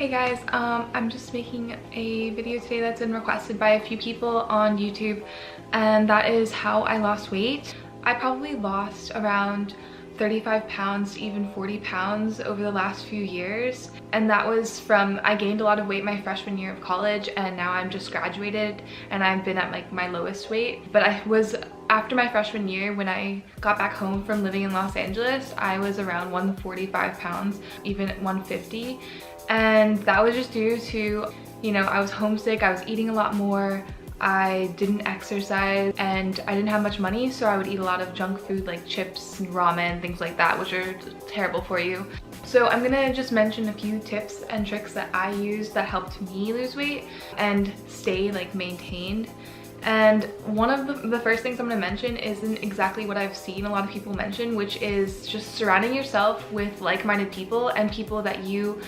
Hey guys, I'm just making a video today that's been requested by a few people on YouTube, and that is how I lost weight. I probably lost around 35 pounds to even 40 pounds over the last few years, and that was from I gained a lot of weight my freshman year of college, and now I'm just graduated and I've been at like my lowest weight. But I was after my freshman year, when I got back home from living in Los Angeles, I was around 145 pounds, even at 150, and that was just due to, you know, I was homesick, I was eating a lot more, I didn't exercise, and I didn't have much money, so I would eat a lot of junk food like chips and ramen, things like that, which are terrible for you. So I'm gonna just mention a few tips and tricks that I used that helped me lose weight and stay like maintained. And one of the first things I'm gonna mention isn't exactly what I've seen a lot of people mention, which is just surrounding yourself with like-minded people and people that you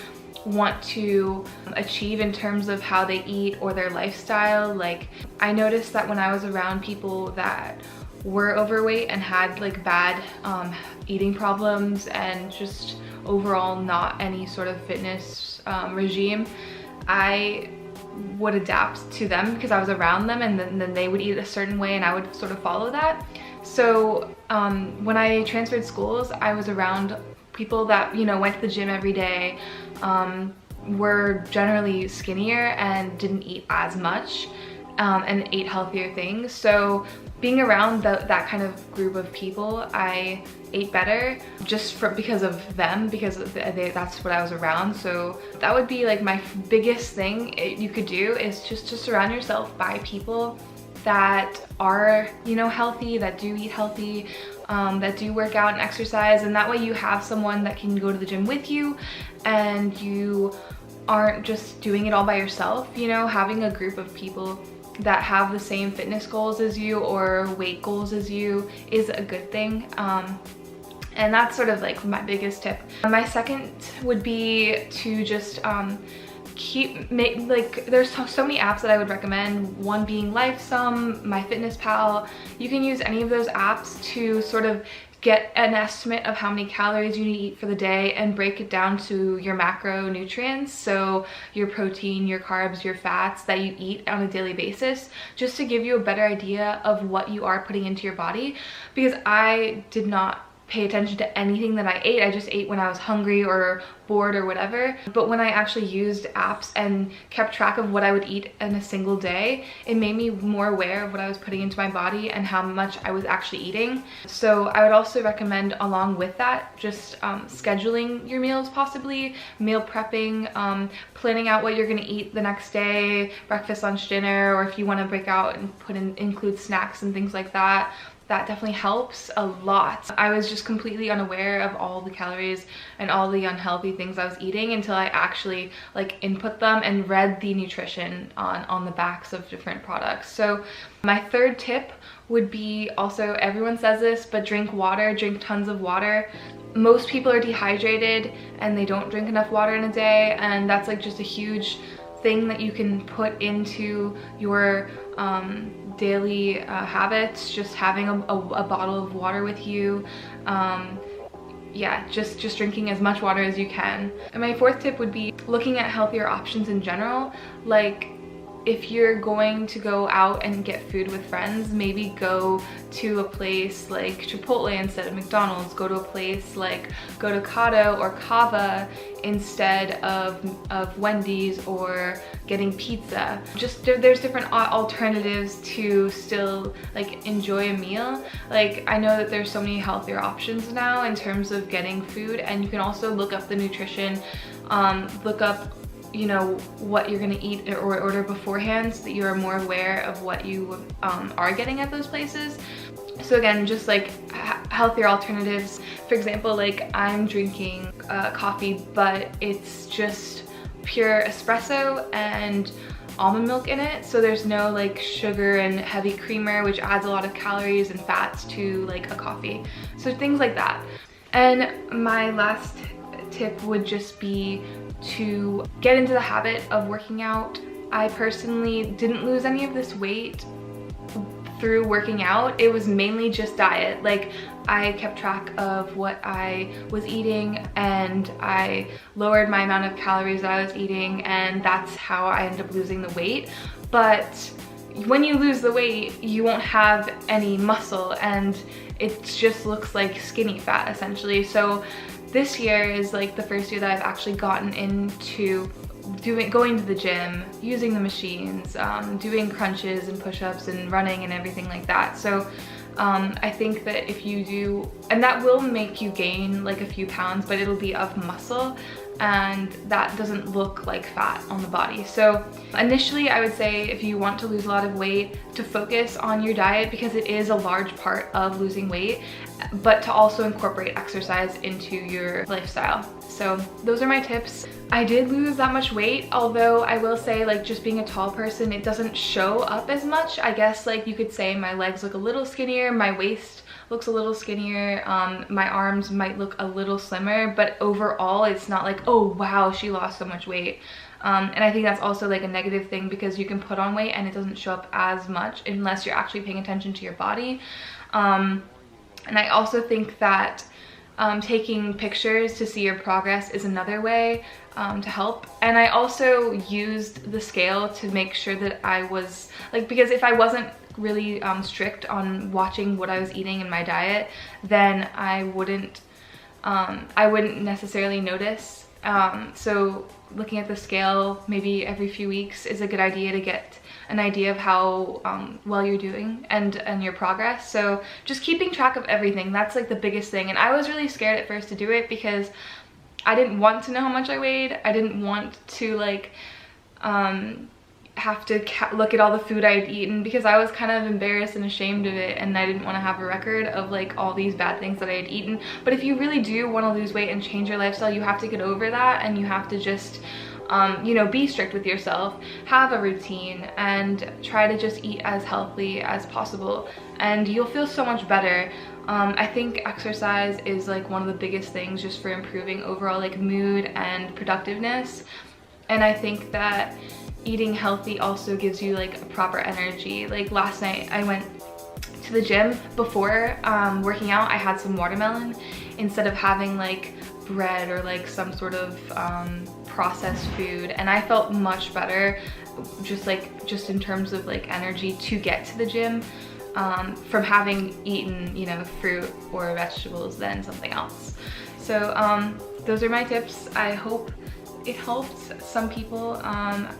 want to achieve in terms of how they eat or their lifestyle. Like, I noticed that when I was around people that were overweight and had like bad eating problems and just overall not any sort of fitness regime, I would adapt to them because I was around them, and then they would eat a certain way and I would sort of follow that. So when I transferred schools, I was around people that, you know, went to the gym every day, were generally skinnier and didn't eat as much, and ate healthier things. So being around that kind of group of people, I ate better just because of them, because that's what I was around. So that would be like my biggest thing you could do, is just to surround yourself by people that are, you know, healthy, that do eat healthy, that do work out and exercise, and that way you have someone that can go to the gym with you and you aren't just doing it all by yourself. You know, having a group of people that have the same fitness goals as you or weight goals as you is a good thing. And that's sort of like my biggest tip. My second would be to just there's so many apps that I would recommend, one being LifeSum, MyFitnessPal. You can use any of those apps to sort of get an estimate of how many calories you need to eat for the day and break it down to your macronutrients, so your protein, your carbs, your fats that you eat on a daily basis, just to give you a better idea of what you are putting into your body. Because I did not pay attention to anything that I ate. I just ate when I was hungry or bored or whatever. But when I actually used apps and kept track of what I would eat in a single day, it made me more aware of what I was putting into my body and how much I was actually eating. So I would also recommend, along with that, just scheduling your meals, possibly meal prepping, planning out what you're gonna eat the next day, breakfast, lunch, dinner, or if you want to break out and include snacks and things like that. That definitely helps a lot. I was just completely unaware of all the calories and all the unhealthy things I was eating until I actually like input them and read the nutrition on the backs of different products. So my third tip would be, also, everyone says this, but drink water, drink tons of water. Most people are dehydrated and they don't drink enough water in a day, and that's like just a huge thing that you can put into your daily habits. Just having a bottle of water with you. Yeah, just drinking as much water as you can. And my fourth tip would be looking at healthier options in general. Like, if you're going to go out and get food with friends, maybe go to a place like Chipotle instead of McDonald's. Go to a place like go to Kato or Kava instead of Wendy's, or getting pizza. Just there's different alternatives to still like enjoy a meal. Like, I know that there's so many healthier options now in terms of getting food, and you can also look up the nutrition, look up, you know, what you're gonna eat or order beforehand, so that you are more aware of what you are getting at those places. So again, just like healthier alternatives. For example, like, I'm drinking coffee, but it's just pure espresso and almond milk in it, so there's no like sugar and heavy creamer, which adds a lot of calories and fats to like a coffee. So things like that. And my last tip would just be to get into the habit of working out. I personally didn't lose any of this weight through working out, it was mainly just diet. Like, I kept track of what I was eating and I lowered my amount of calories that I was eating, and that's how I ended up losing the weight. But when you lose the weight, you won't have any muscle and it just looks like skinny fat essentially. So this year is like the first year that I've actually gotten into going to the gym, using the machines, doing crunches and push-ups and running and everything like that. So I think that if you do, and that will make you gain like a few pounds, but it'll be of muscle, and that doesn't look like fat on the body. So initially I would say, if you want to lose a lot of weight, to focus on your diet, because it is a large part of losing weight, but to also incorporate exercise into your lifestyle. So those are my tips. I did lose that much weight, although I will say, like, just being a tall person, it doesn't show up as much. I guess, like, you could say my legs look a little skinnier, my waist looks a little skinnier, my arms might look a little slimmer, but overall it's not like, oh wow, she lost so much weight. And I think that's also like a negative thing, because you can put on weight and it doesn't show up as much unless you're actually paying attention to your body. And I also think that taking pictures to see your progress is another way to help. And I also used the scale to make sure that I was like, because if I wasn't really strict on watching what I was eating in my diet, then I wouldn't necessarily notice. So looking at the scale maybe every few weeks is a good idea to get an idea of how well you're doing and your progress. So just keeping track of everything, that's like the biggest thing. And I was really scared at first to do it because I didn't want to know how much I weighed. I didn't want to like have to look at all the food I'd eaten, because I was kind of embarrassed and ashamed of it, and I didn't want to have a record of like all these bad things that I had eaten. But if you really do want to lose weight and change your lifestyle, you have to get over that, and you have to just you know, be strict with yourself, have a routine, and try to just eat as healthy as possible, and you'll feel so much better. I think exercise is like one of the biggest things just for improving overall like mood and productiveness. And I think that eating healthy also gives you like a proper energy. Like last night I went to the gym. Before working out, I had some watermelon instead of having like bread or like some sort of processed food, and I felt much better just in terms of like energy to get to the gym from having eaten, you know, fruit or vegetables than something else. So those are my tips. I hope it helped some people.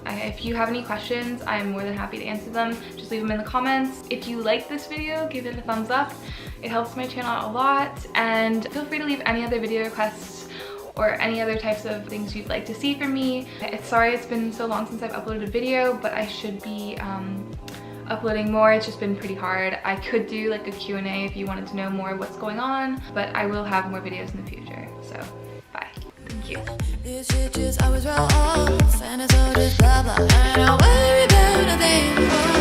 If you have any questions, I'm more than happy to answer them. Just leave them in the comments. If you like this video, give it a thumbs up. It helps my channel a lot, and feel free to leave any other video requests or any other types of things you'd like to see from me. Sorry it's been so long since I've uploaded a video, but I should be uploading more. It's just been pretty hard. I could do like a Q&A if you wanted to know more what's going on, but I will have more videos in the future. So bye. Thank you. This shit just always roll on, and it's all just blah blah. I don't worry about a thing.